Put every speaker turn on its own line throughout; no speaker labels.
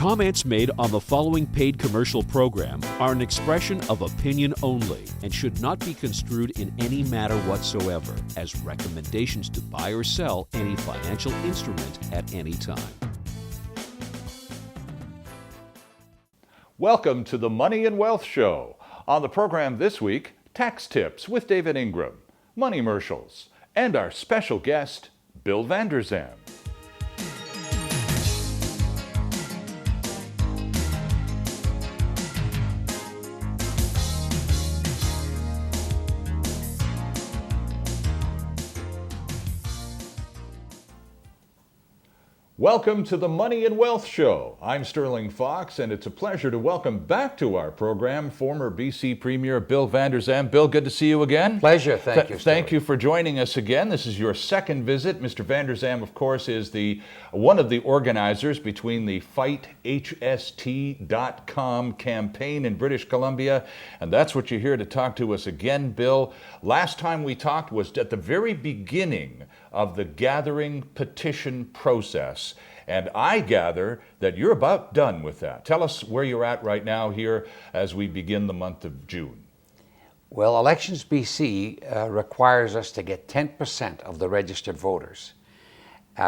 Comments made on the following paid commercial program are an expression of opinion only and should not be construed in any matter whatsoever as recommendations to buy or sell any financial instrument at any time.
Welcome to the Money and Wealth Show. On the program this week, tax tips with David Ingram, money commercials, and our special guest, Bill Vander Zalm. Welcome to the Money and Wealth Show. I'm Sterling Fox, and it's a pleasure to welcome back to our program former BC Premier Bill Vander Zalm. Bill, good to see you again.
Pleasure. Thank you, Sterling.
Thank you for joining us again. This is your second visit. Mr. Vander Zalm, of course, is one of the organizers between the FightHST.com campaign in British Columbia, and that's what you're here to talk to us again, Bill. Last time we talked was at the very beginning of the gathering petition process. And I gather that you're about done with that. Tell us where you're at right now here as we begin the month of June.
Well, Elections BC requires us to get 10% of the registered voters.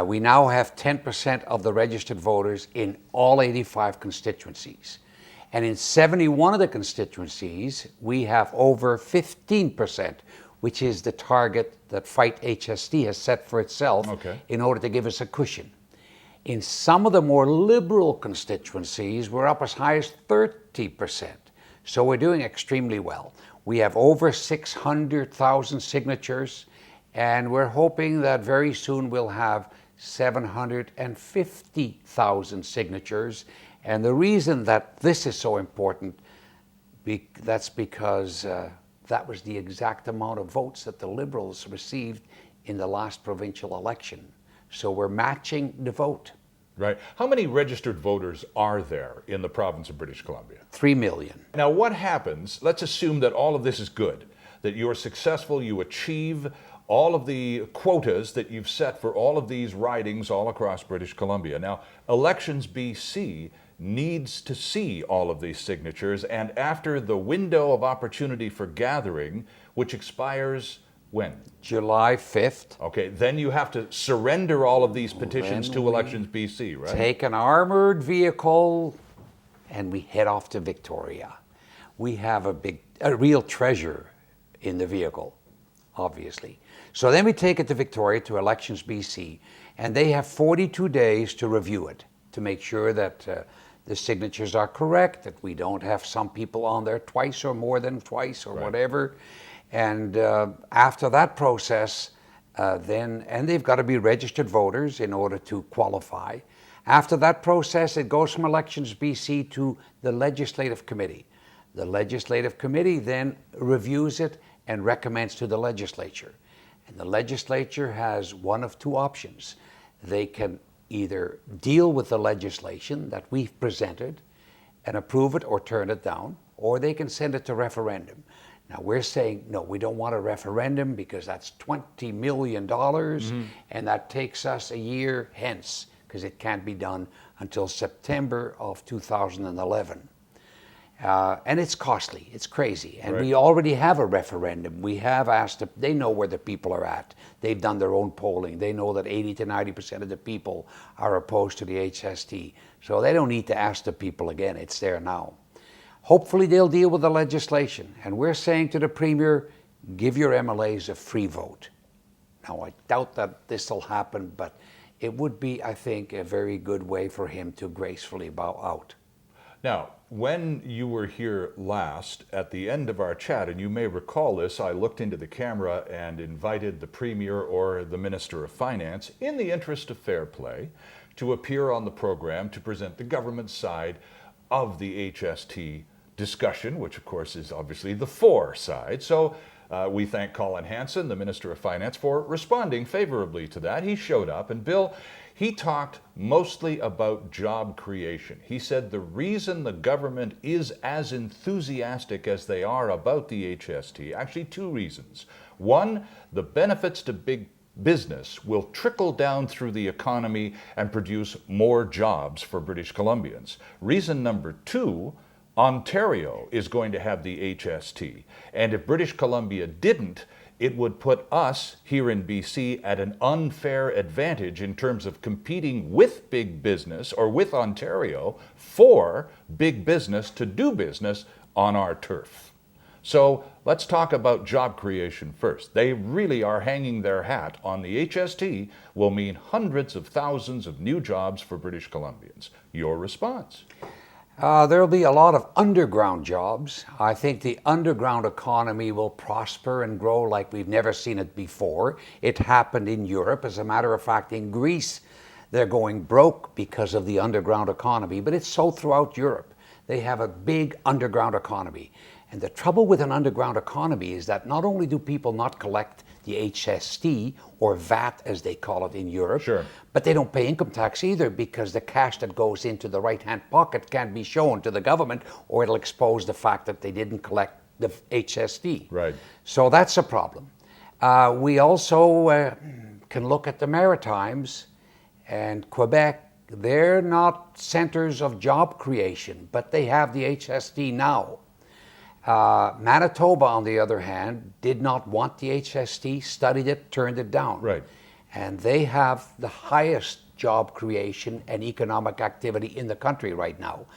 We now have 10% of the registered voters in all 85 constituencies. And in 71 of the constituencies, we have over 15%, which is the target that Fight HST has set for itself in order to give us a cushion. In some of the more liberal constituencies, we're up as high as 30%. So we're doing extremely well. We have over 600,000 signatures, and we're hoping that very soon we'll have 750,000 signatures. And the reason that this is so important, that's because that was the exact amount of votes that the Liberals received in the last provincial election. So we're matching the vote.
Right. How many registered voters are there in the province of British Columbia?
3 million.
Now, what happens, let's assume that all of this is good, that you're successful, you achieve all of the quotas that you've set for all of these ridings all across British Columbia. Now, Elections BC needs to see all of these signatures, and after the window of opportunity for gathering, which expires when?
July 5th.
Okay, then you have to surrender all of these petitions to Elections BC, right?
Take an armored vehicle and we head off to Victoria. We have a real treasure in the vehicle, obviously. So then we take it to Victoria, to Elections BC, and they have 42 days to review it, to make sure that the signatures are correct, that we don't have some people on there twice or more than twice or whatever. And after that process, and they've got to be registered voters in order to qualify. After that process, it goes from Elections BC to the Legislative Committee. The Legislative Committee then reviews it and recommends to the Legislature. And the Legislature has one of two options. They can either deal with the legislation that we've presented and approve it or turn it down, or they can send it to referendum. Now we're saying, no, we don't want a referendum because that's $20 million and that takes us a year hence because it can't be done until September of 2011. And it's costly, it's crazy. And we already have a referendum. We have asked, they know where the people are at. They've done their own polling. They know that 80 to 90% of the people are opposed to the HST. So they don't need to ask the people again, it's there now. Hopefully they'll deal with the legislation. And we're saying to the Premier, give your MLAs a free vote. Now I doubt that this will happen, but it would be, I think, a very good way for him to gracefully bow out.
Now, when you were here last, at the end of our chat, and you may recall this, I looked into the camera and invited the Premier or the Minister of Finance, in the interest of fair play, to appear on the program to present the government side of the HST discussion, which of course is obviously the for side. So we thank Colin Hanson, the Minister of Finance, for responding favorably to that. He showed up, and Bill, he talked mostly about job creation. He said the reason the government is as enthusiastic as they are about the HST, actually two reasons. One, the benefits to big business will trickle down through the economy and produce more jobs for British Columbians. Reason number two, Ontario is going to have the HST. And if British Columbia didn't, it would put us here in BC at an unfair advantage in terms of competing with big business or with Ontario for big business to do business on our turf. So let's talk about job creation first. They really are hanging their hat on the HST will mean hundreds of thousands of new jobs for British Columbians. Your response?
There'll be a lot of underground jobs. I think the underground economy will prosper and grow like we've never seen it before. It happened in Europe. As a matter of fact, in Greece, they're going broke because of the underground economy, but it's so throughout Europe. They have a big underground economy. And the trouble with an underground economy is that not only do people not collect the HST, or VAT as they call it in Europe,
sure,
but they don't pay income tax either, because the cash that goes into the right-hand pocket can't be shown to the government, or it'll expose the fact that they didn't collect the HST.
Right.
So that's a problem. We also can look at the Maritimes and Quebec. They're not centers of job creation, but they have the HST now. Manitoba, on the other hand, did not want the HST, studied it, turned it down.
Right.
And they have the highest job creation and economic activity in the country right now,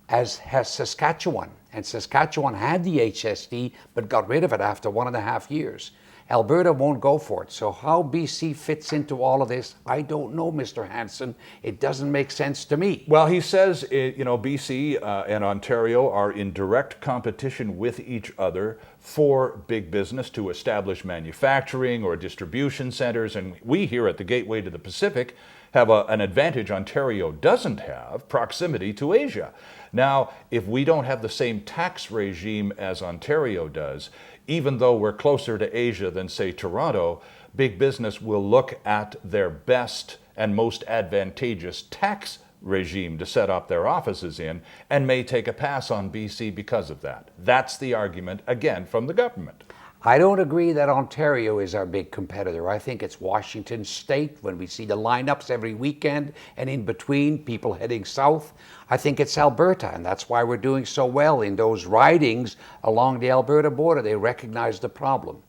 as has Saskatchewan. And Saskatchewan had the HST, but got rid of it after 1.5 years. Alberta won't go for it. So how BC fits into all of this, I don't know, Mr. Hanson. It doesn't make sense to me.
Well, he says, BC and Ontario are in direct competition with each other for big business to establish manufacturing or distribution centers. And we here at the Gateway to the Pacific have an advantage Ontario doesn't have, proximity to Asia. Now, if we don't have the same tax regime as Ontario does, even though we're closer to Asia than, say, Toronto, big business will look at their best and most advantageous tax regime to set up their offices in and may take a pass on BC because of that. That's the argument, again, from the government.
I don't agree that Ontario is our big competitor. I think it's Washington State, when we see the lineups every weekend, and in between, people heading south. I think it's Alberta, and that's why we're doing so well in those ridings along the Alberta border. They recognize the problem.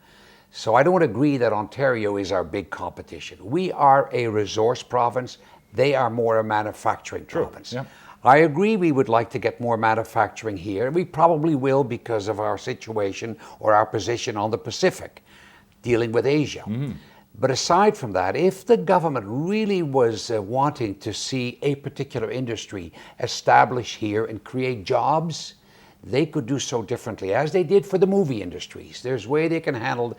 So I don't agree that Ontario is our big competition. We are a resource province. They are more a manufacturing province.
Yeah.
I agree we would like to get more manufacturing here. We probably will because of our situation or our position on the Pacific, dealing with Asia. Mm-hmm. But aside from that, if the government really was wanting to see a particular industry establish here and create jobs, they could do so differently, as they did for the movie industries. There's ways they can handle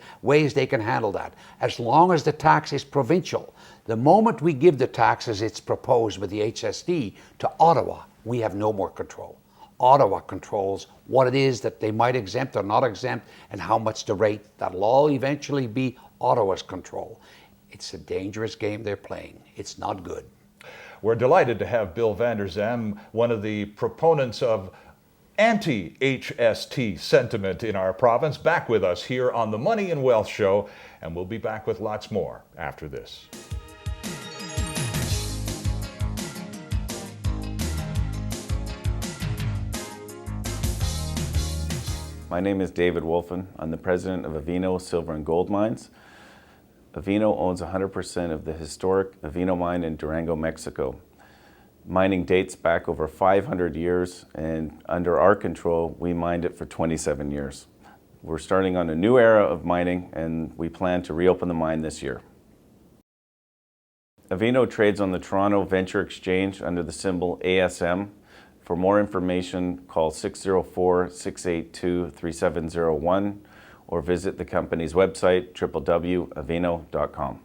that, as long as the tax is provincial. The moment we give the tax as it's proposed with the HST to Ottawa, we have no more control. Ottawa controls what it is that they might exempt or not exempt, and how much the rate. That'll all eventually be Ottawa's control. It's a dangerous game they're playing. It's not good.
We're delighted to have Bill Vander Zalm, one of the proponents of anti-HST sentiment in our province, back with us here on the Money and Wealth Show, and we'll be back with lots more after this.
My name is David Wolfen. I'm the president of Avino Silver and Gold Mines. Avino owns 100% of the historic Avino mine in Durango, Mexico. Mining dates back over 500 years, and under our control, we mined it for 27 years. We're starting on a new era of mining, and we plan to reopen the mine this year. Avino trades on the Toronto Venture Exchange under the symbol ASM. For more information, call 604-682-3701 or visit the company's website, www.avino.com.